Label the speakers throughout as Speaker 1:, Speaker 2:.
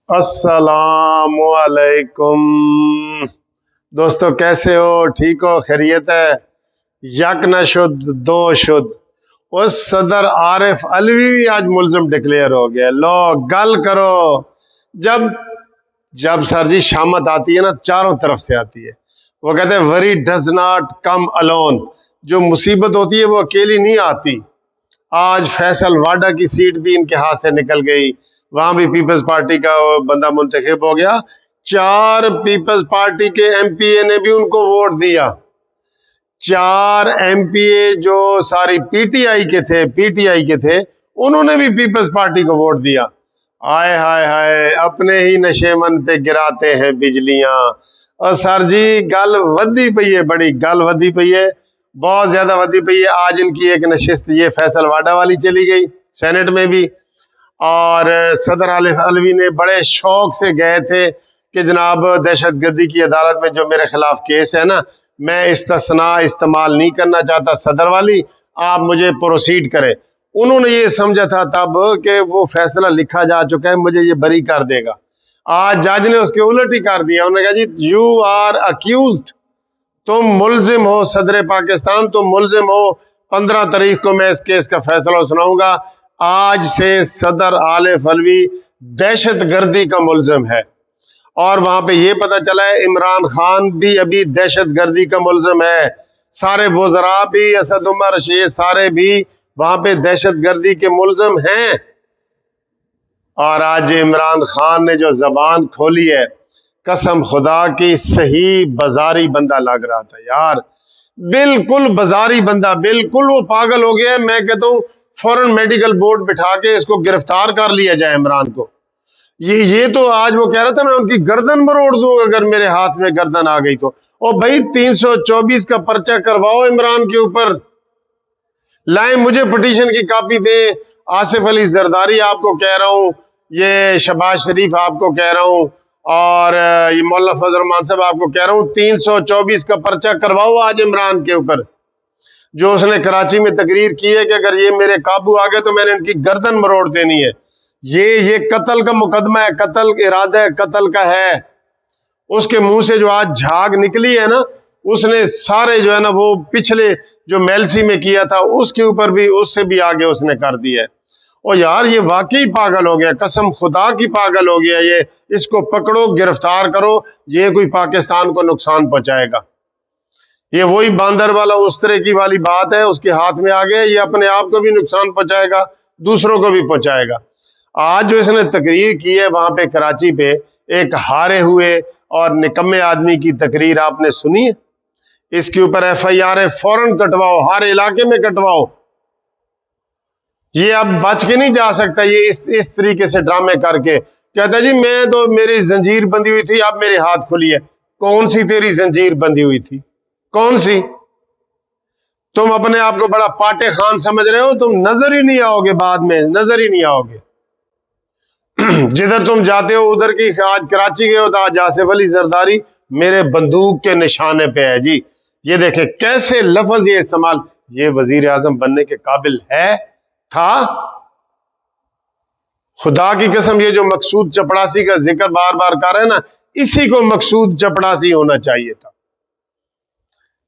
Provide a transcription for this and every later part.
Speaker 1: अस्सलामुअलैकुम। दोस्तों कैसे हो? ठीक हो? खैरियत है? यक न शुद्ध दो शुद्ध। उस सदर आरिफ अलवी भी आज मुल्जिम डिक्लेयर हो गया। लो गल करो। जब जब सर जी शामत आती है ना, चारों तरफ से आती है। वो कहते हैं worry does not come alone. जो मुसीबत होती है वो अकेली नहीं आती। आज फैसल वाडा की सीट भी इनके हाथ से निकल गई। वहां भी पीपल्स पार्टी का बंदा मुंतखब हो गया। 4 पीपल्स पार्टी के एमपीए ने भी उनको वोट दिया। 4 एमपीए जो सारी पीटीआई के थे, उन्होंने भी पीपल्स पार्टी को वोट दिया। आय हाय हाय, अपने ही नशेमन पे गिराते हैं बिजलियां। और सर जी गल वधी पई है, बड़ी गल वधी पई है, बहुत ज्यादा वधी पई है। आज इनकी एक नशिस्त ये फैसल वाडा वाली चली गई सेनेट में भी। और सदर आरिफ अलवी ने बड़े शौक से गए थे कि जनाब दहशतगर्दी की अदालत में जो मेरे खिलाफ केस है ना, मैं इस्तेस्ना इस्तेमाल नहीं करना चाहता, सदर वाली आप मुझे प्रोसीड करें। उन्होंने ये समझा था तब कि वो फैसला लिखा जा चुका है, मुझे ये बरी कर देगा। आज जज ने उसके उलट ही कर दिया। उन्होंने कहा जी यू आर अक्यूज्ड, तुम मुलजिम हो, सदर पाकिस्तान तुम मुलजिम हो। 15 तारीख को मैं इस केस का फैसला सुनाऊंगा। आज से सदर आरिफ अलवी दहशत गर्दी का मुलजिम है। और वहां पे ये पता चला है इमरान खान भी अभी दहशत गर्दी का मुलजिम है। सारे वज़रा भी, असद उमर, ये सारे भी वहां पे दहशत गर्दी के मुलजिम हैं। और आज इमरान खान ने जो जबान खोली है, कसम खुदा की सही बाजारी बंदा लग रहा था यार, बिल्कुल बाजारी बंदा, बिल्कुल वो पागल हो गया है। मैं कहता हूँ फौरन मेडिकल बोर्ड बिठा के इसको गिरफ्तार कर लिया जाए इमरान को। ये तो आज वो कह रहा था मैं उनकी गर्दन मरोड़ दूं अगर मेरे हाथ में गर्दन आ गई तो। ओ भाई 324 का पर्चा करवाओ इमरान के ऊपर, लाए मुझे पिटीशन की कॉपी दें। आसिफ अली जरदारी आपको कह रहा हूं, ये शहबाज शरीफ आपको कह रहा हूं, और ये मौलाना फजल रहमान साहब आपको कह रहा हूं, 324 का पर्चा करवाओ आज इमरान के ऊपर। जो उसने कराची में तकरीर की है कि अगर ये मेरे काबू आ गए तो मैंने इनकी गर्दन मरोड़ देनी है। ये कत्ल का मुकदमा है, कत्ल इरादा है, कत्ल का है। उसके मुंह से जो आज झाग निकली है ना, उसने सारे जो है ना वो पिछले जो मेलसी में किया था उसके ऊपर भी, उससे भी आगे उसने कर दिया है। और यार ये वाकई पागल हो गया, कसम खुदा की पागल हो गया ये। इसको पकड़ो, गिरफ्तार करो, ये कोई पाकिस्तान को नुकसान पहुंचाएगा। ये वही बांदर वाला उस तरह की वाली बात है, उसके हाथ में आ गया, ये अपने आप को भी नुकसान पहुंचाएगा, दूसरों को भी पहुंचाएगा। आज जो इसने तकरीर की है वहां पे कराची पे, एक हारे हुए और निकम्मे आदमी की तकरीर आपने सुनी है। इसके ऊपर FIR फौरन कटवाओ, हर इलाके में कटवाओ। ये अब बच के नहीं जा सकता। ये इस तरीके से ड्रामे करके कहता है जी मैं तो, मेरी जंजीर बंधी हुई थी, अब मेरे हाथ खुली है। कौन सी तेरी जंजीर बंधी हुई थी? कौन सी? तुम अपने आप को बड़ा पाटे खान समझ रहे हो, तुम नजर ही नहीं आओगे, बाद में नजर ही नहीं आओगे। जिधर तुम जाते हो उधर की, आज कराची गए हो तो आज आसिफ अली जरदारी मेरे बंदूक के निशाने पे है जी। ये देखे कैसे लफ्ज ये इस्तेमाल, ये वजीर आजम बनने के काबिल है था? खुदा की कसम, ये जो मकसूद चपड़ासी का जिक्र बार बार कर रहे हैं ना, इसी को मकसूद चपड़ासी होना चाहिए था।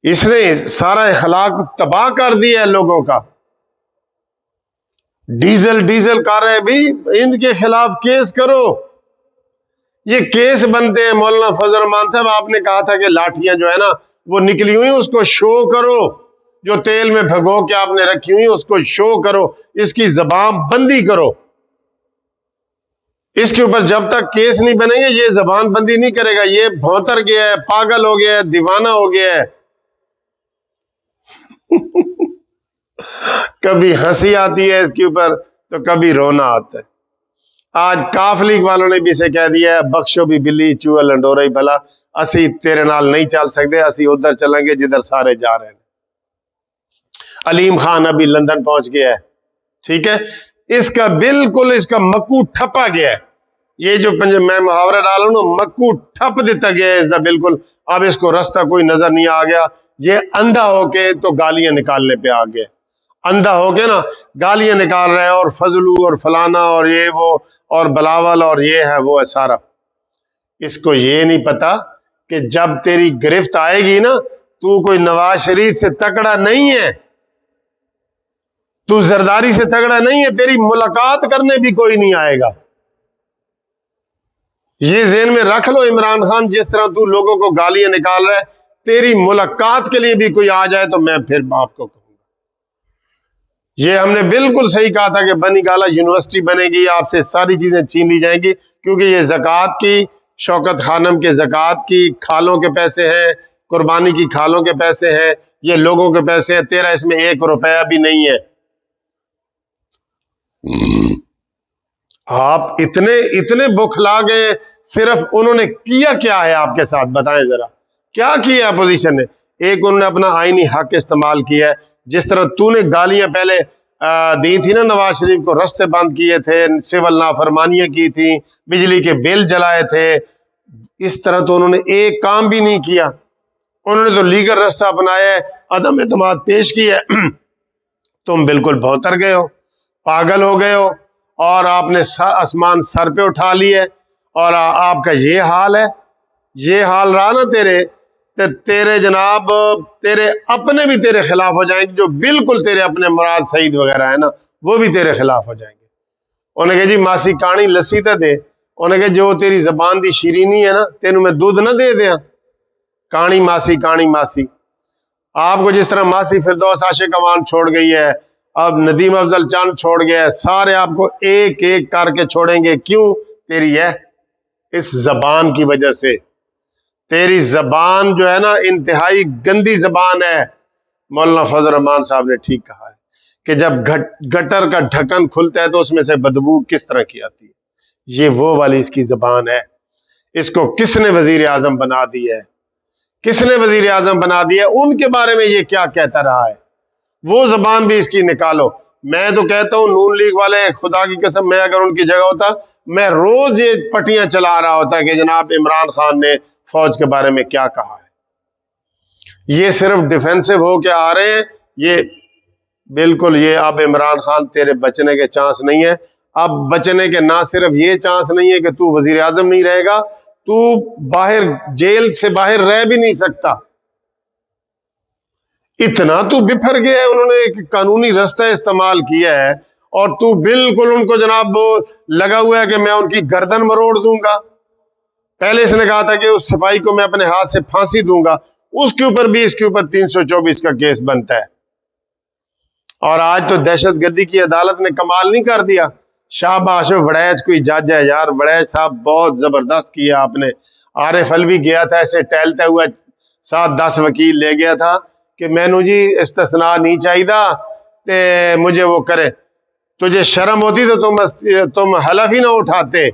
Speaker 1: इसने सारा अखलाक तबाह कर दिया है लोगों का। डीजल कर रहे हैं भी, इनके खिलाफ केस करो। ये केस बनते हैं। मौलाना फजल रहमान साहब आपने कहा था कि लाठियां जो है ना वो निकली हुई, उसको शो करो। जो तेल में भगो के आपने रखी हुई उसको शो करो, इसकी जबान बंदी करो। इसके ऊपर जब तक केस नहीं बनेंगे ये जबान बंदी नहीं करेगा। ये भौंतर गया है, पागल हो गया है, दीवाना हो गया है। कभी हंसी आती है इसके ऊपर तो कभी रोना आता है। आज काफ लीग वालों ने भी इसे कह दिया है, बख्शो भी बिल्ली चूहा लंडोरा ही भला, असी तेरे नाल नहीं चल सकते, असी उधर चलेंगे जिधर सारे जा रहे हैं। अलीम खान अभी लंदन पहुंच गया है, ठीक है। इसका बिल्कुल इसका मक्कू ठपा गया है। ये जो मैं मुहावरा डाला ना, मक्कू ठप दिता गया है इसका बिल्कुल। अब इसको रास्ता कोई नजर नहीं आ गया। ये अंधा होके तो गालियां निकालने पे आ गया। अंधा होके ना गालियां निकाल रहा है, और फजलू और फलाना और ये वो और बलावल और ये है वो है सारा। इसको ये नहीं पता कि जब तेरी गिरफ्त आएगी ना, तू कोई नवाज शरीफ से तगड़ा नहीं है, तू जरदारी से तगड़ा नहीं है, तेरी मुलाकात करने भी कोई नहीं आएगा। ये ज़हन में रख लो। इमरान खान, जिस तरह तू लोगों को गालियां निकाल रहा है, तेरी मुलाकात के लिए भी कोई आ जाए तो मैं फिर आपको कहूंगा। ये हमने बिल्कुल सही कहा था कि बनी गाला यूनिवर्सिटी बनेगी, आपसे सारी चीजें छीन ली जाएंगी, क्योंकि ये ज़कात की, शौकत खानम के ज़कात की खालों के पैसे हैं, कुर्बानी की खालों के पैसे हैं, ये लोगों के पैसे हैं। तेरा इसमें 1 रुपया भी नहीं है। आप इतने इतने बुखला गए। सिर्फ उन्होंने किया क्या है आपके साथ, बताएं जरा, क्या किया अपोजिशन ने? एक, उन्होंने अपना आईनी हक इस्तेमाल किया है। जिस तरह तूने गालियां पहले दी थी ना नवाज शरीफ को, रस्ते बंद किए थे, सिविल नाफरमानियां की थी, बिजली के बिल जलाए थे, इस तरह तो उन्होंने एक काम भी नहीं किया। उन्होंने तो लीगल रास्ता अपनाया है, अदम एतमाद पेश किया है। तुम बिल्कुल भौतर गए हो, पागल हो गए हो, और आपने आसमान सर पे उठा लिए, और आपका ये हाल है। ये हाल रहा ना तेरे जनाब, तेरे अपने भी तेरे खिलाफ हो जाएंगे, जो बिल्कुल तेरे अपने मुराद सईद वगैरह है ना, वो भी तेरे खिलाफ हो जाएंगे। उन्हें कहा जी मासी कानी लस्सी तो दे। उन्हें कहा जो तेरी जबान दी शीरीनी है ना, तेनू मैं दूध ना दे दिया। कानी मासी। आपको जिस तरह मासी फिरदौस आशिक अमान छोड़ गई है, अब नदीम अफजल चांद छोड़ गया है, सारे आपको एक एक करके छोड़ेंगे। क्यों? तेरी है इस जबान की वजह से। तेरी जबान जो है ना, इंतहाई गंदी जबान है। मौलाना फजल रहमान साहब ने ठीक कहा है कि जब गटर का ढक्कन खुलता है तो उसमें से बदबू किस तरह की आती है। ये वो वाली इसकी जबान है। इसको किसने वजीर आजम बना दिया है? किसने वजीर आजम बना दिया? उनके बारे में ये क्या कहता रहा है? वो जबान भी इसकी निकालो। मैं तो कहता हूं नून लीग वाले, खुदा की कसम, मैं अगर उनकी जगह होता, मैं रोज ये पटियां चला रहा होता कि जनाब इमरान खान ने फौज के बारे में क्या कहा है। ये सिर्फ डिफेंसिव हो के आ रहे हैं। ये बिल्कुल, ये अब इमरान खान तेरे बचने के चांस नहीं है। अब बचने के ना सिर्फ ये चांस नहीं है कि तू वजीर आजम नहीं रहेगा, तू बाहर, जेल से बाहर रह भी नहीं सकता। इतना तू बिफर गया है। उन्होंने एक कानूनी रास्ता इस्तेमाल किया है, और तू बिल्कुल उनको जनाब वो लगा हुआ है कि मैं उनकी गर्दन मरोड़ दूंगा। पहले इसने कहा था कि उस सिपाही को मैं अपने हाथ से फांसी दूंगा, उसके ऊपर भी इसके ऊपर 324 का केस बनता है। और आज तो दहशतगर्दी की अदालत ने कमाल नहीं कर दिया। शाहबाश, वड़ैच कोई जज है यार। वड़ैच साहब बहुत जबरदस्त किया आपने। आरिफ अलवी गया था ऐसे टहलता हुआ, 7-10 वकील ले गया था कि मैनू जी इस्तिस्ना नहीं चाहिए, ते मुझे वो करे। तुझे शर्म होती तो तुम हलफ ही ना उठाते,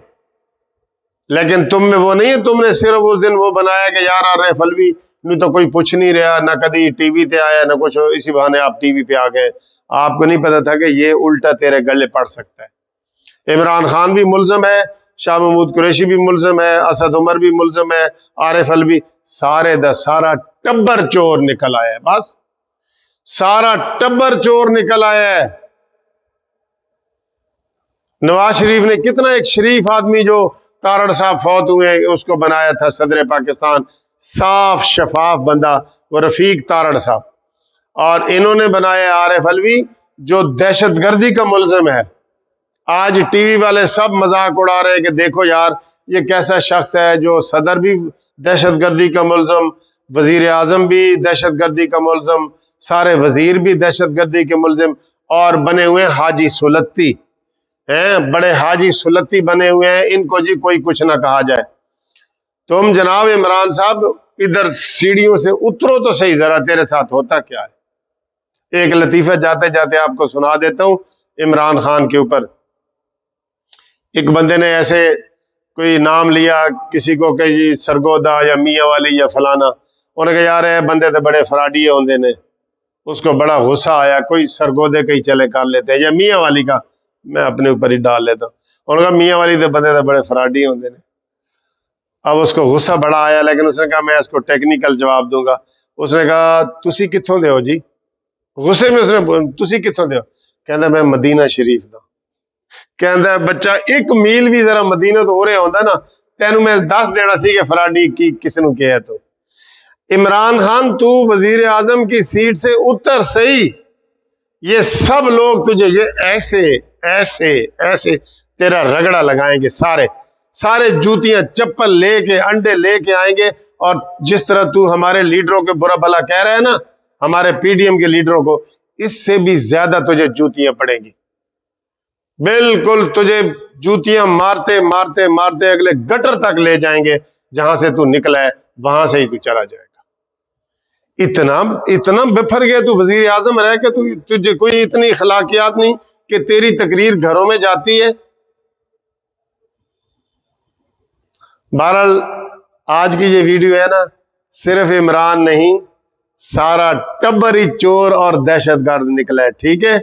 Speaker 1: लेकिन तुम में वो नहीं है। तुमने सिर्फ उस दिन वो बनाया कि यार आरिफ अलवी नहीं तो कोई पूछ नहीं रहा, ना कभी टीवी पे आया ना कुछ, इसी बहाने आप टीवी पे आ गए। आपको नहीं पता था कि ये उल्टा तेरे गले पड़ सकता है। इमरान खान भी मुल्जम है, शाह महमूद कुरैशी भी मुल्जम है, असद उमर भी मुल्जम है, आरिफ अलवी, सारे दा सारा टब्बर चोर निकल आया है। बस सारा टब्बर चोर निकल आया है। नवाज शरीफ ने कितना एक शरीफ आदमी, जो तारड़ साहब फौत हुए, उसको बनाया था सदर पाकिस्तान, साफ शफाफ बंदा, वो रफीक तारड़ साहब। और इन्होंने बनाया आरिफ अलवी, जो दहशतगर्दी का मुल्जिम है। आज टीवी वाले सब मजाक उड़ा रहे हैं कि देखो यार ये कैसा शख्स है, जो सदर भी दहशतगर्दी का मुल्जिम, वजीर आजम भी दहशतगर्दी का मुल्जिम, सारे वजीर भी दहशतगर्दी के मुल्जिम, और बने हुए हाजी सुलत्ती हैं, बड़े हाजी सुलत्ती बने हुए हैं। इनको जी कोई कुछ ना कहा जाए। तुम जनाब इमरान साहब इधर सीढ़ियों से उतरो तो सही जरा, तेरे साथ होता क्या है। एक लतीफा जाते जाते आपको सुना देता हूं इमरान खान के ऊपर। एक बंदे ने ऐसे कोई नाम लिया किसी को कि जी सरगोदा या मियाँ वाली या फलाना। उन्हें कहा यार ये बंदे तो बड़े फराडी होंगे ने। उसको बड़ा गुस्सा आया, कोई सरगोदे का ही चले कर लेते हैं, या मियाँ वाली का मैं अपने ऊपर ही डाल लेता हूँ। उन्होंने कहा मियाँ वाली तो बंदे तो बड़े फराडी होंगे ने। अब उसको गुस्सा बड़ा आया, लेकिन उसने कहा मैं इसको टेक्निकल जवाब दूंगा। उसने कहा तुसी कित्थों दे हो जी? गुस्से में उसने, तुसी कित्थों दे हो? कहंदा मैं मदीना शरीफ दा। कहंदा बच्चा एक मील भी जरा मदीना तो हो रहा होंदा ना, तेनू मैं दस देना सी कि फराडी की किस नु कहा तू। इमरान खान तू वजीर आजम की सीट से उतर सही, ये सब लोग तुझे ये ऐसे ऐसे ऐसे तेरा रगड़ा लगाएंगे, सारे सारे जूतियां चप्पल लेके अंडे लेके आएंगे। और जिस तरह तू हमारे लीडरों के बुरा भला कह रहा है ना, हमारे पीडीएम के लीडरों को, इससे भी ज्यादा तुझे जूतियां पड़ेंगी। बिल्कुल तुझे जूतियां मारते मारते मारते अगले गटर तक ले जाएंगे, जहां से तू निकला है वहां से ही तू चला जाएगा। इतना इतना बिफर गया तू वजीर आजम रह के, तू तुझे कोई इतनी अखलाकियात नहीं कि तेरी तकरीर घरों में जाती है। बहरहाल आज की ये वीडियो है ना, सिर्फ इमरान नहीं, सारा टब्बर ही चोर और दहशतगर्द निकला है, ठीक है।